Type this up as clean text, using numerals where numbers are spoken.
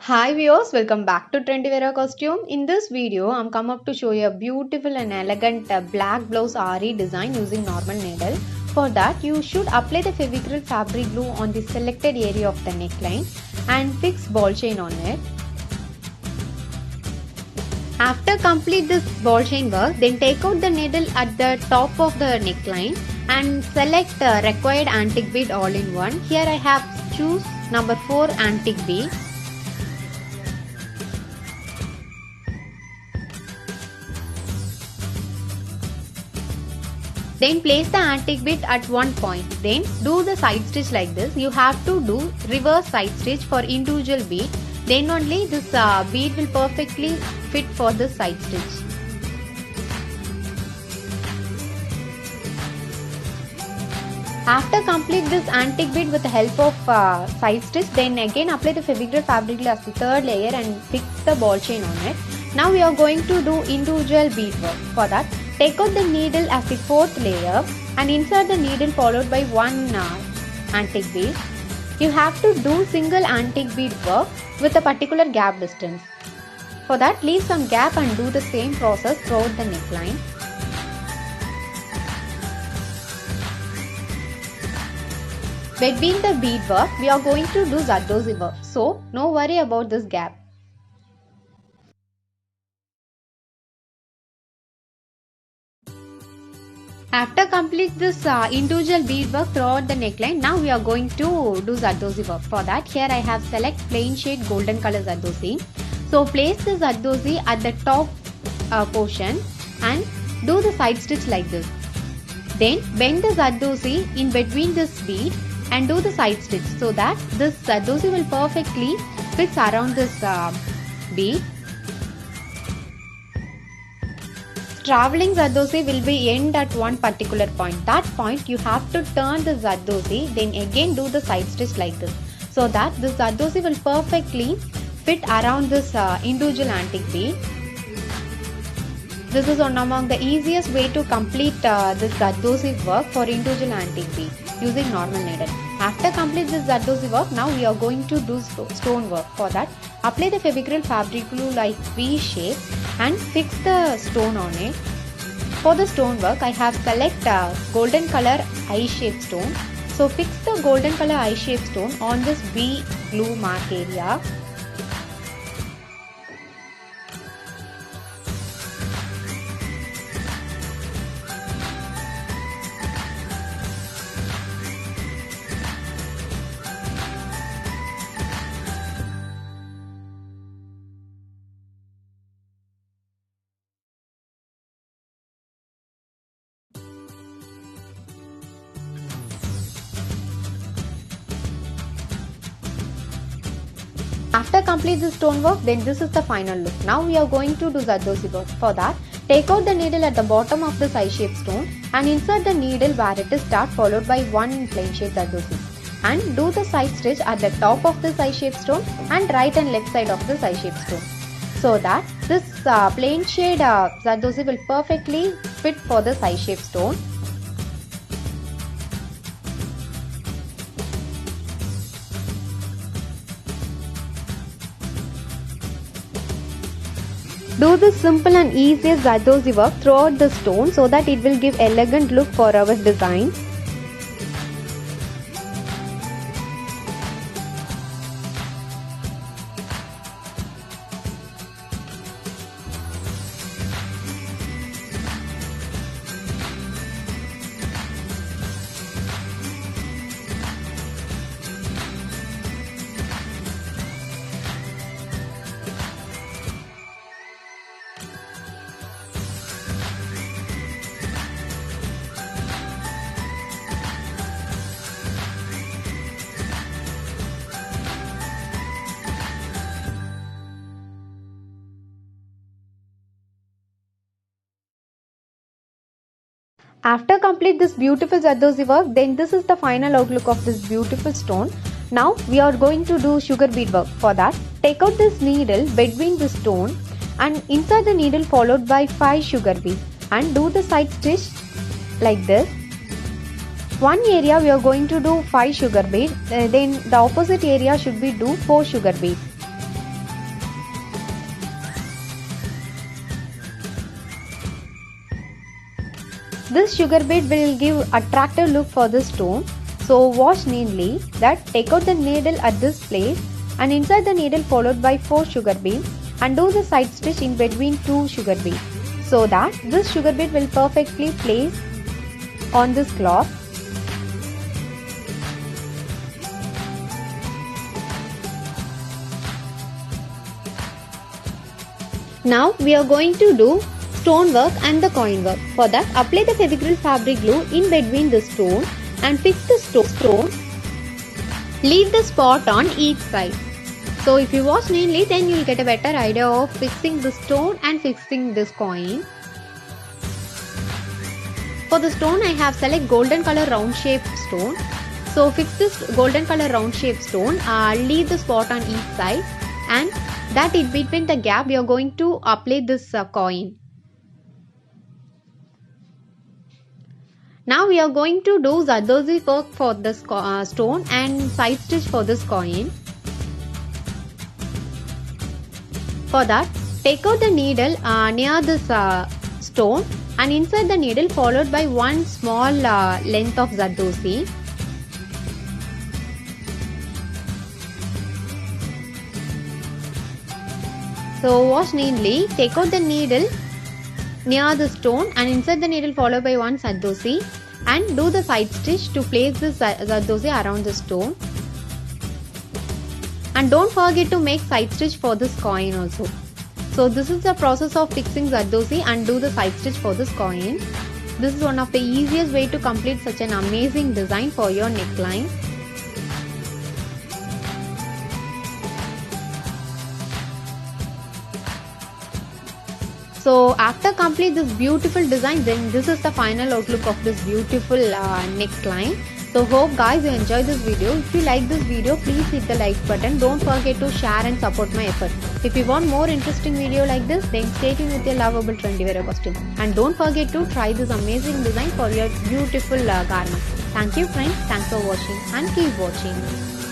Hi viewers, welcome back to Trendy Vera Costume. In this video, I'm come up to show you a beautiful and elegant black blouse RE design using normal needle. For that, you should apply the Fevicryl fabric glue on the selected area of the neckline and fix ball chain on it. After complete this ball chain work, then take out the needle at the top of the neckline and select required antique bead all in one. Here I have choose number 4 antique bead. Then place the antique bead at one point. Then do the side stitch like this. You have to do reverse side stitch for individual bead. Then only this bead will perfectly fit for the side stitch. After complete this antique bead with the help of side stitch, then again apply the Fevicryl fabric glue as the third layer and fix the ball chain on it. Now we are going to do individual bead work. For that, take out the needle as the fourth layer and insert the needle followed by one antique bead. You have to do single antique bead work with a particular gap distance. For that, leave some gap and do the same process throughout the neckline. Between the bead work, we are going to do Zardozi work. So, no worry about this gap. After complete this individual bead work throughout the neckline, now we are going to do Zardozi work. For that, here I have select plain shade golden color Zardozi. So place the Zardozi at the top portion and do the side stitch like this. Then bend the Zardozi in between this bead and do the side stitch so that this Zardozi will perfectly fit around this bead. Traveling Zardozi will be end at one particular point. That point you have to turn the Zardozi, then again do the side stitch like this so that the Zardozi will perfectly fit around this individual antique bead. This is one among the easiest way to complete this Zardozi work for individual antique bead using normal needle. After complete this Zardozi work, now we are going to do stone work. For that, apply the Fevicryl fabric glue like V shape and fix the stone on it. For the stone work, I have select golden color eye-shaped stone. So fix the golden color eye-shaped stone on this V glue mark area. After complete the stone work, then this is the final look. Now we are going to do Zardozi work. For that, take out the needle at the bottom of the side-shaped stone and insert the needle where it is start followed by one plain shade Zardozi. And do the side stitch at the top of the side-shaped stone and right and left side of the side-shaped stone. So that this plain shade Zardozi will perfectly fit for the side-shaped stone. Do this simple and easiest Zardozi work throughout the stone so that it will give elegant look for our design. After complete this beautiful Zardozi work, then this is the final outlook of this beautiful stone. Now we are going to do sugar bead work. For that, take out this needle between the stone and insert the needle followed by 5 sugar beads and do the side stitch like this. One area we are going to do 5 sugar beads, then the opposite area should be do 4 sugar beads. This sugar bead will give attractive look for the stone. So wash neatly. That take out the needle at this place and insert the needle followed by 4 sugar beads and do the side stitch in between 2 sugar beads so that this sugar bead will perfectly place on this cloth. Now we are going to do stone work and the coin work. For that, apply the Fevicryl fabric glue in between the stone and fix the stone. Leave the spot on each side. So if you watch neatly, then you will get a better idea of fixing the stone and fixing this coin. For the stone, I have select golden color round shaped stone. So fix this golden color round shaped stone. Leave the spot on each side, and that in between the gap we are going to apply this coin. Now we are going to do Zardozi work for this stone and side stitch for this coin. For that, take out the needle near this stone and insert the needle followed by one small length of Zardozi. So wash neatly, take out the needle near the stone and insert the needle followed by one Zardozi and do the side stitch to place this Zardozi around the stone. And don't forget to make side stitch for this coin also. So this is the process of fixing Zardozi and do the side stitch for this coin. This is one of the easiest way to complete such an amazing design for your neckline. So after complete this beautiful design, then this is the final outlook of this beautiful neckline. So hope guys you enjoyed this video. If you like this video, please hit the like button. Don't forget to share and support my effort. If you want more interesting video like this, then stay tuned with your lovable trendy wear costume. And don't forget to try this amazing design for your beautiful garment. Thank you friends. Thanks for watching and keep watching.